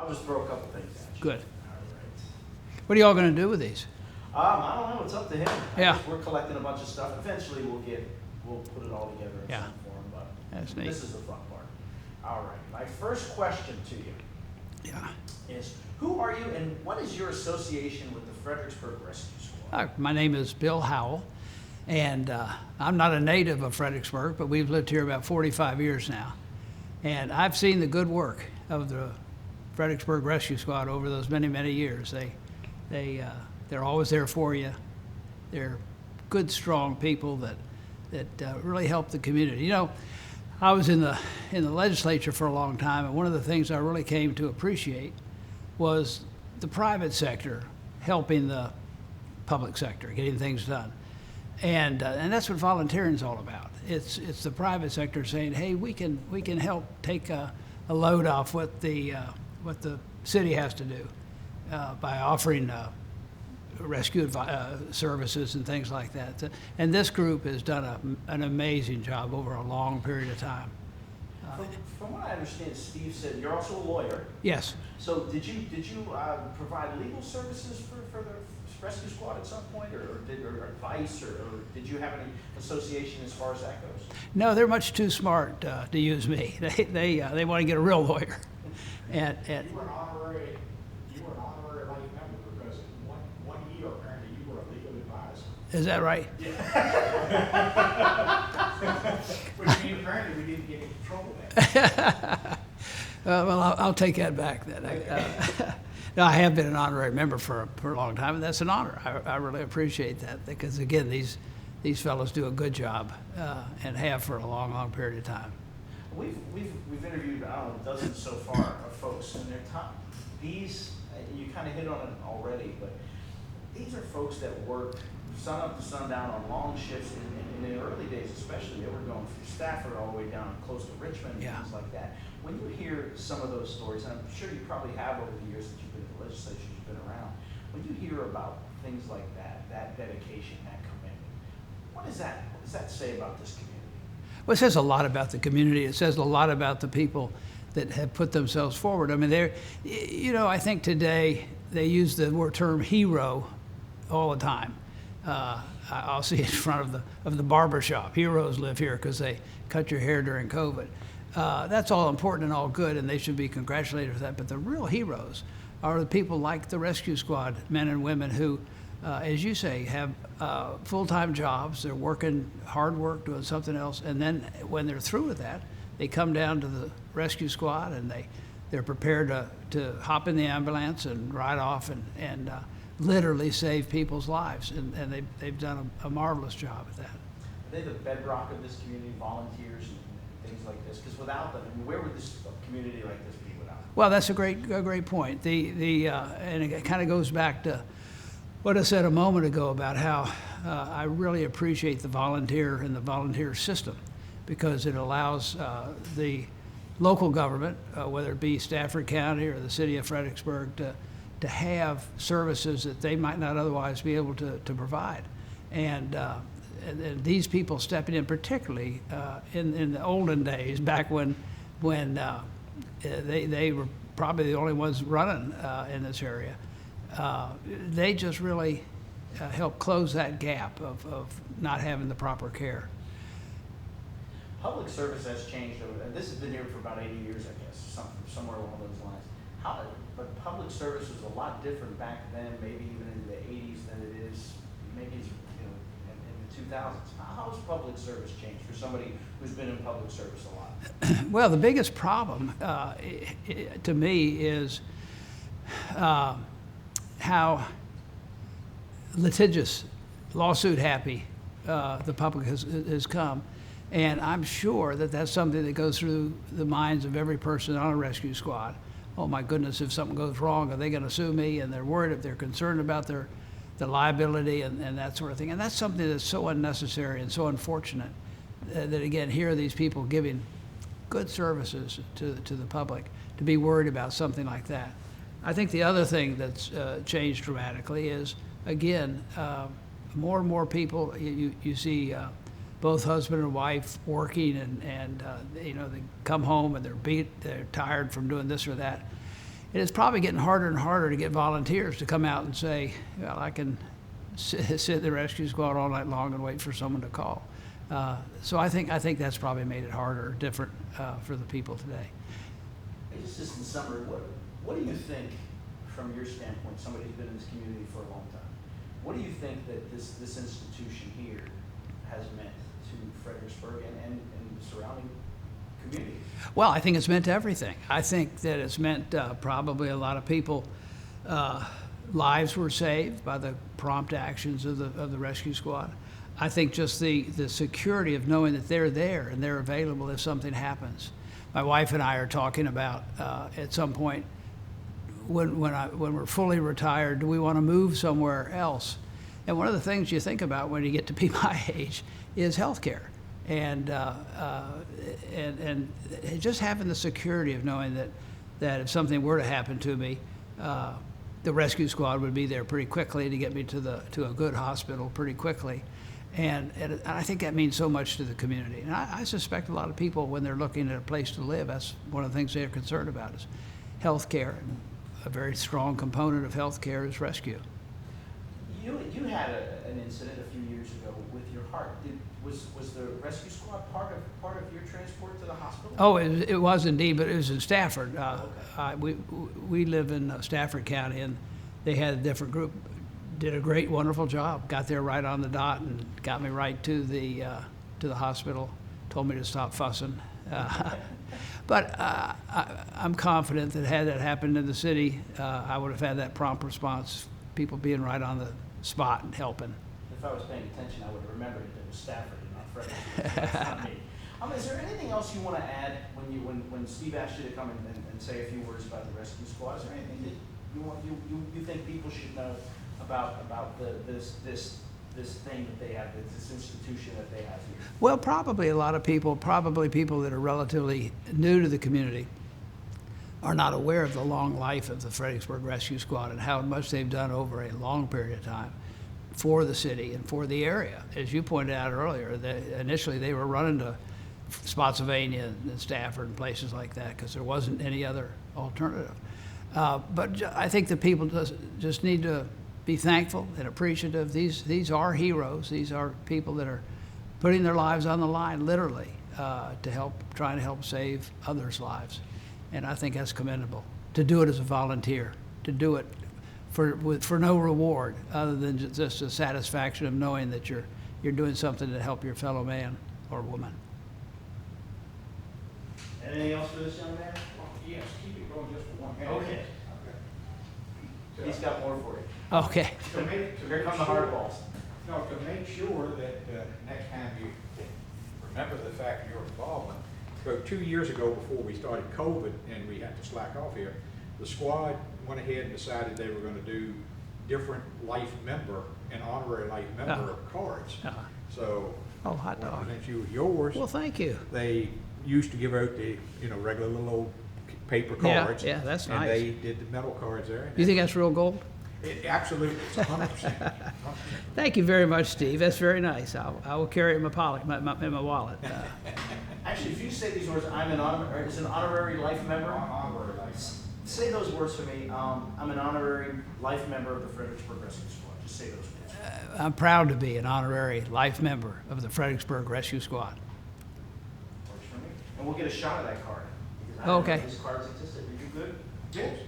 I'll just throw a couple things at you. Good. All right. What are y'all going to do with these? I don't know. It's up to him. Yeah. We're collecting a bunch of stuff. Eventually, we'll put it all together in Yeah. some form. But That's neat. this is the fun part. All right. My first question to you Yeah. is, who are you, and what is your association with the Fredericksburg Rescue Squad? My name is Bill Howell, and I'm not a native of Fredericksburg, but we've lived here about 45 years now. And I've seen the good work of the Fredericksburg Rescue Squad over those many, many years. They're always there for you. They're good, strong people that really help the community. You know, I was in the legislature for a long time, and one of the things I really came to appreciate was the private sector helping the public sector, getting things done. And that's what volunteering is all about. It's the private sector saying, hey, we can help take a load off what the city has to do by offering rescue services and things like that. And this group has done an amazing job over a long period of time. From what I understand, Steve said you're also a lawyer. Yes. So did you provide legal services for the rescue squad at some point, or advice, or did you have any association as far as that goes? No, they're much too smart to use me. They want to get a real lawyer. And You were an honorary life member because one year apparently you were a legal advisor. is that right? Which means apparently we didn't get into trouble then. Well, I'll take that back then. No, I have been an honorary member for a long time, and that's an honor. I really appreciate that because, again, these fellows do a good job and have for a long, long period of time. We've interviewed, I don't know, dozens so far of folks, and they're top. These, you kind of hit on it already, but these are folks that work sun up to sundown on long shifts. In the early days, especially, they were going from Stafford all the way down close to Richmond and Yeah. things like that. When you hear some of those stories, and I'm sure you probably have over the years that you've been in the legislature, you've been around, when you hear about things like that dedication, that commitment, what does that say about this community? Well, it says a lot about the community. It says a lot about the people that have put themselves forward. I mean, I think today they use the term hero all the time. I'll see it in front of the barber shop. Heroes live here because they cut your hair during COVID. That's all important and all good, and they should be congratulated for that. But the real heroes are the people like the rescue squad, men and women who, as you say, have full-time jobs. They're working hard work, doing something else, and then when they're through with that, they come down to the rescue squad and they're prepared to hop in the ambulance and ride off and literally save people's lives, and they've done a marvelous job at that. Are they the bedrock of this community, volunteers and things like this? Because without them, I mean, where would this community like this be without them? Well, that's a great point. And it kind of goes back to what I said a moment ago about how I really appreciate the volunteer and the volunteer system, because it allows the local government, whether it be Stafford County or the city of Fredericksburg, to have services that they might not otherwise be able to provide. And these people stepping in, particularly in the olden days, back when they were probably the only ones running in this area, they just really helped close that gap of not having the proper care. Public service has changed over, and this has been here for about 80 years, I guess, somewhere along those lines. But public service was a lot different back then, maybe even in the 80s than it is maybe in the 2000s. How has public service changed for somebody who's been in public service a lot? Well, the biggest problem to me is how litigious, lawsuit happy the public has come. And I'm sure that that's something that goes through the minds of every person on a rescue squad. Oh my goodness, if something goes wrong, are they going to sue me? And they're worried, if they're concerned about their liability and that sort of thing. And that's something that's so unnecessary and so unfortunate that, again, here are these people giving good services to the public to be worried about something like that. I think the other thing that's changed dramatically is, again, more and more people, you see both husband and wife working and they come home and they're tired from doing this or that. And it's probably getting harder and harder to get volunteers to come out and say, well, I can sit in the rescue squad all night long and wait for someone to call. So I think that's probably made it harder, different for the people today. Just in summary, what do you think, from your standpoint, somebody who's been in this community for a long time, what do you think that this institution here has meant to Fredericksburg and the surrounding community? Well, I think it's meant everything. I think that it's meant probably a lot of people, lives were saved by the prompt actions of the rescue squad. I think just the security of knowing that they're there and they're available if something happens. My wife and I are talking about at some point when we're fully retired, do we want to move somewhere else? And one of the things you think about when you get to be my age is healthcare. And just having the security of knowing that if something were to happen to me, the rescue squad would be there pretty quickly to get me to a good hospital pretty quickly. And I think that means so much to the community. And I suspect a lot of people, when they're looking at a place to live, that's one of the things they're concerned about is health care. And a very strong component of health care is rescue. You had an incident a few years ago with your heart. Was the rescue squad part of your transport to the hospital? Oh, it was indeed, but it was in Stafford. Okay. We live in Stafford County, and they had a different group. Did a great, wonderful job. Got there right on the dot and got me right to the hospital. Told me to stop fussing. But I'm confident that had that happened in the city, I would have had that prompt response. People being right on the spot and helping. If I was paying attention, I would have remembered it was Stafford and not Fredericksburg. That's not me. Is there anything else you want to add when Steve asked you to come and say a few words about the rescue squad? Is there anything that you think people should know about this thing that they have, this institution that they have here? Well, probably a lot of people, people that are relatively new to the community, are not aware of the long life of the Fredericksburg Rescue Squad and how much they've done over a long period of time for the city and for the area. As you pointed out earlier, initially they were running to Spotsylvania and Stafford and places like that because there wasn't any other alternative. But I think the people just need to be thankful and appreciative. These are heroes. These are people that are putting their lives on the line, literally, trying to help save others' lives. And I think that's commendable. To do it as a volunteer, to do it for no reward other than just the satisfaction of knowing that you're doing something to help your fellow man or woman. Anything else for this young man? Yes, keep it going just for 1 minute. Okay. So, He's got more for you. Okay. Here come the hard balls. No, to make sure that next time you remember the fact of your involvement. So 2 years ago, before we started COVID and we had to slack off here, the squad went ahead and decided they were going to do different life member and honorary life member cards. So Oh, hot I dog. present you with yours. Well, thank you. They used to give out the regular little old paper Yeah, cards. yeah, that's and nice. they did the metal cards there. You think that's real gold? It absolutely, it's 100%. Thank you very much, Steve. That's very nice. I will carry it in my wallet. Actually, if you say these words, I'm an honorary life member. Honorary life. Say those words for me. I'm an honorary life member of the Fredericksburg Rescue Squad. Just say those words. I'm proud to be an honorary life member of the Fredericksburg Rescue Squad. Works for me. And we'll get a shot of that card. Because I didn't know Okay. these cards existed. Are you good? Yes.